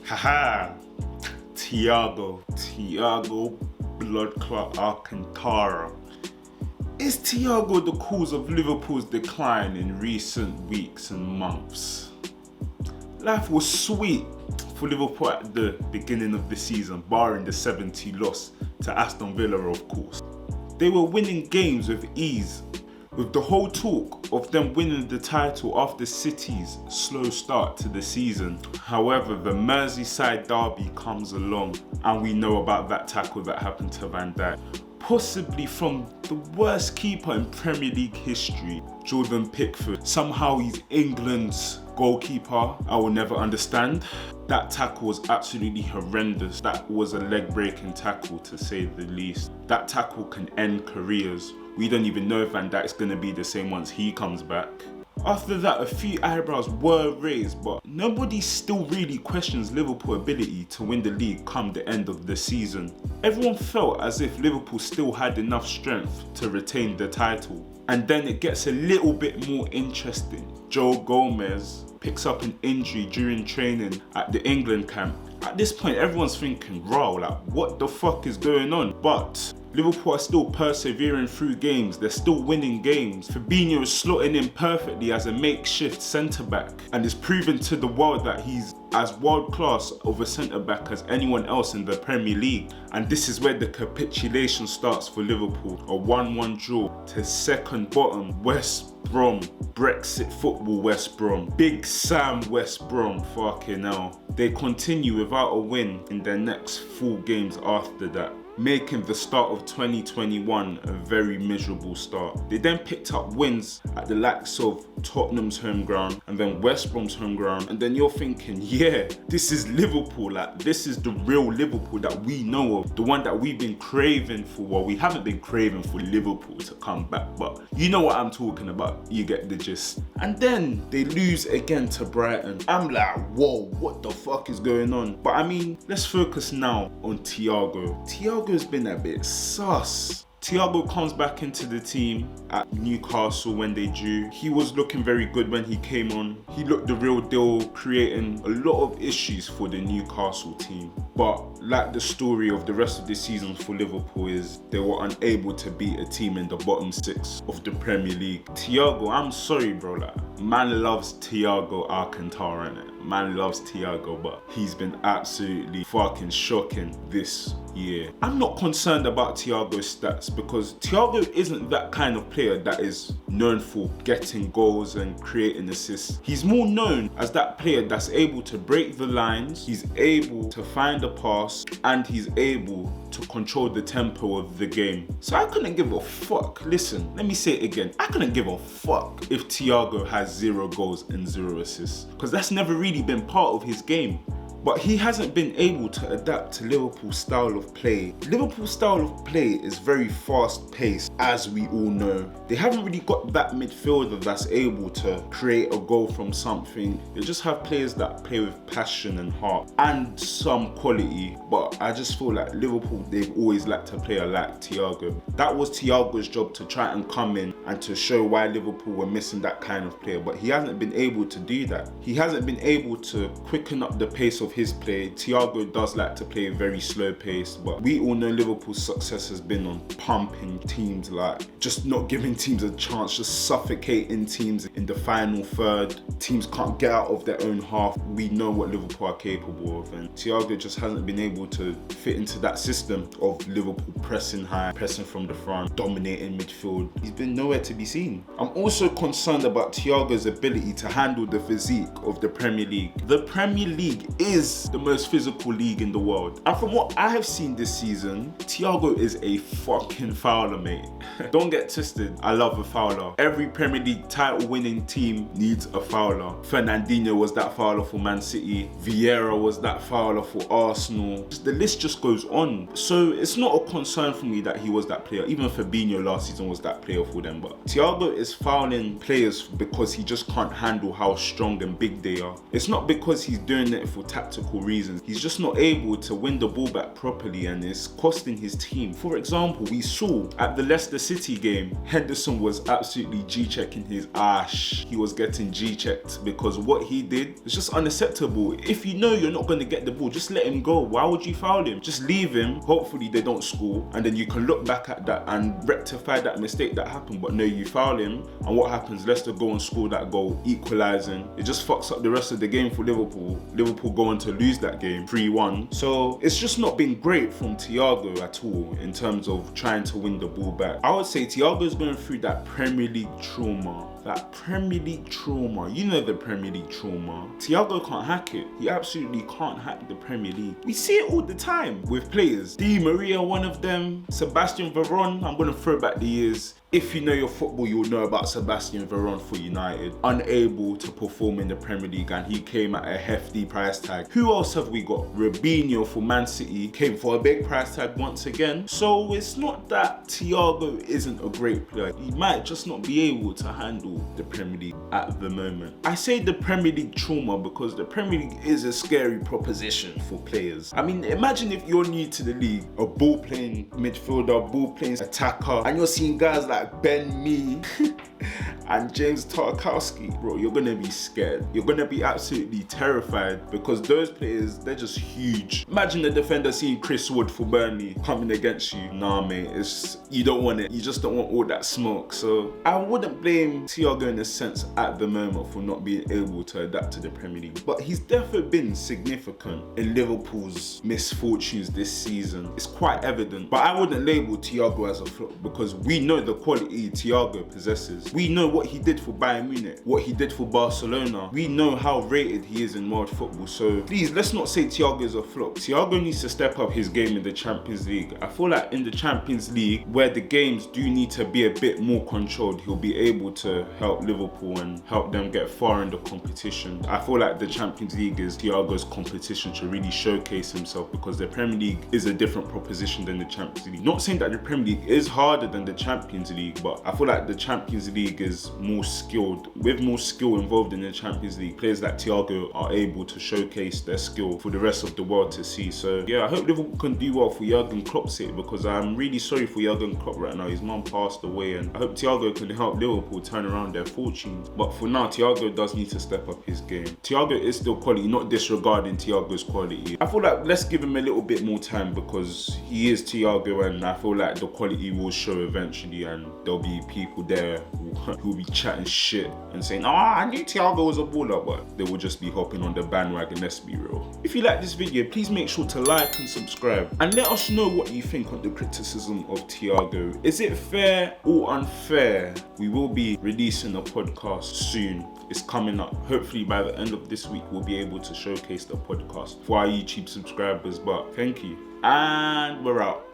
Haha, Thiago Blood Clot Alcantara. Is Thiago the cause of Liverpool's decline in recent weeks and months? Life was sweet for Liverpool at the beginning of the season, barring the 7-2 loss to Aston Villa, of course. They were winning games with ease, with the whole talk of them winning the title after City's slow start to the season. However, the Merseyside derby comes along and we know about that tackle that happened to Van Dijk. Possibly from the worst keeper in Premier League history, Jordan Pickford. Somehow he's England's goalkeeper. I will never understand. That tackle was absolutely horrendous. That was a leg-breaking tackle, to say the least. That tackle can end careers. We don't even know if Van Dijk's going to be the same once he comes back. After that, a few eyebrows were raised, but nobody still really questions Liverpool's ability to win the league come the end of the season. Everyone felt as if Liverpool still had enough strength to retain the title. And then it gets a little bit more interesting. Joe Gomez picks up an injury during training at the England camp. At this point, everyone's thinking, "Raw, like, what the fuck is going on?" But Liverpool are still persevering through games. They're still winning games. Fabinho is slotting in perfectly as a makeshift centre-back and is proving to the world that he's as world-class of a centre-back as anyone else in the Premier League. And this is where the capitulation starts for Liverpool. A 1-1 draw to second bottom West Brom. Brexit football West Brom. Big Sam West Brom. Fucking hell. They continue without a win in their next 4 games after that, making the start of 2021 a very miserable start. They then picked up wins at the likes of Tottenham's home ground and then West Brom's home ground, and then you're thinking, yeah, this is Liverpool, like this is the real Liverpool that we know of, the one that we've been craving for. Well, we haven't been craving for Liverpool to come back, but you know what I'm talking about, you get the gist. And then they lose again to Brighton. I'm like, whoa, what the fuck is going on? But I mean, let's focus now on Thiago. Thiago's been a bit sus. Thiago comes back into the team at Newcastle when they drew. He was looking very good when he came on. He looked the real deal, creating a lot of issues for the Newcastle team. But like the story of the rest of the season for Liverpool is, they were unable to beat a team in the bottom 6 of the Premier League. Thiago, I'm sorry bro, like, man loves Thiago Alcantara, innit? Man loves Thiago, but he's been absolutely fucking shocking this year. I'm not concerned about Thiago's stats because Thiago isn't that kind of player that is known for getting goals and creating assists. He's more known as that player that's able to break the lines, he's able to find a pass, and he's able to control the tempo of the game. So I couldn't give a fuck. Listen, let me say it again. I couldn't give a fuck if Thiago has 0 goals and 0 assists, because that's never really been part of his game. But he hasn't been able to adapt to Liverpool's style of play. Liverpool's style of play is very fast-paced, as we all know. They haven't really got that midfielder that's able to create a goal from something. They just have players that play with passion and heart and some quality. But I just feel like Liverpool, they've always liked a player like Thiago. That was Thiago's job, to try and come in and to show why Liverpool were missing that kind of player. But he hasn't been able to do that. He hasn't been able to quicken up the pace of his play. Thiago does like to play a very slow pace, but we all know Liverpool's success has been on pumping teams, like just not giving teams a chance, just suffocating teams in the final third. Teams can't get out of their own half. We know what Liverpool are capable of, and Thiago just hasn't been able to fit into that system of Liverpool pressing high, pressing from the front, dominating midfield. He's been nowhere to be seen. I'm also concerned about Thiago's ability to handle the physique of the Premier League. The Premier League is the most physical league in the world. And from what I have seen this season, Thiago is a fucking fouler, mate. Don't get twisted, I love a fouler. Every Premier League title winning team needs a fouler. Fernandinho was that fouler for Man City. Vieira was that fouler for Arsenal. The list just goes on. So it's not a concern for me that he was that player. Even Fabinho last season was that player for them. But Thiago is fouling players because he just can't handle how strong and big they are. It's not because he's doing it for tactical tactical reasons. He's just not able to win the ball back properly, and it's costing his team. For example, we saw at the Leicester City game, Henderson was absolutely G-checking his ash. He was getting G-checked because what he did is just unacceptable. If you know you're not going to get the ball, just let him go. Why would you foul him? Just leave him. Hopefully they don't score, and then you can look back at that and rectify that mistake that happened. But no, you foul him, and what happens? Leicester go and score that goal, equalising. It just fucks up the rest of the game for Liverpool. Liverpool go on to lose that game 3-1. So it's just not been great from Thiago at all in terms of trying to win the ball back. I would say Thiago's going through that Premier League trauma. That Premier League trauma. You know the Premier League trauma. Thiago can't hack it. He absolutely can't hack the Premier League. We see it all the time with players. Di Maria, one of them. Sebastian Veron. I'm going to throw back the years. If you know your football, you'll know about Sebastian Veron for United. Unable to perform in the Premier League, and he came at a hefty price tag. Who else have we got? Robinho for Man City came for a big price tag once again. So it's not that Thiago isn't a great player. He might just not be able to handle the Premier League at the moment. I say the Premier League trauma because the Premier League is a scary proposition for players. I mean, imagine if you're new to the league, a ball-playing midfielder, ball-playing attacker, and you're seeing guys like Ben Mee and James Tarkowski. Bro, you're gonna be scared. You're gonna be absolutely terrified because those players, they're just huge. Imagine the defender seeing Chris Wood for Burnley coming against you. Nah, mate, you don't want it. You just don't want all that smoke. So I wouldn't blame Thiago in a sense at the moment for not being able to adapt to the Premier League. But he's definitely been significant in Liverpool's misfortunes this season. It's quite evident. But I wouldn't label Thiago as a flop because we know the quality Thiago possesses. We know what he did for Bayern Munich, what he did for Barcelona. We know how rated he is in world football. So please, let's not say Thiago is a flop. Thiago needs to step up his game in the Champions League. I feel like in the Champions League, where the games do need to be a bit more controlled, he'll be able to help Liverpool and help them get far in the competition. I feel like the Champions League is Thiago's competition to really showcase himself because the Premier League is a different proposition than the Champions League. Not saying that the Premier League is harder than the Champions League, but I feel like the Champions League is more skilled. With more skill involved in the Champions League, players like Thiago are able to showcase their skill for the rest of the world to see. So yeah, I hope Liverpool can do well for Jurgen Klopp's sake because I'm really sorry for Jurgen Klopp right now. His mum passed away, and I hope Thiago can help Liverpool turn around their fortunes. But for now, Thiago does need to step up his game. Thiago is still quality, not disregarding Thiago's quality. I feel like let's give him a little bit more time because he is Thiago, and I feel like the quality will show eventually, and there'll be people there who will be chatting shit and saying, I knew Thiago was a baller, but they will just be hopping on the bandwagon, let's be real. If you like this video, please make sure to like and subscribe and let us know what you think on the criticism of Thiago. Is it fair or unfair? We will be releasing a podcast soon. It's coming up. Hopefully by the end of this week, we'll be able to showcase the podcast for our YouTube subscribers. But thank you, and we're out.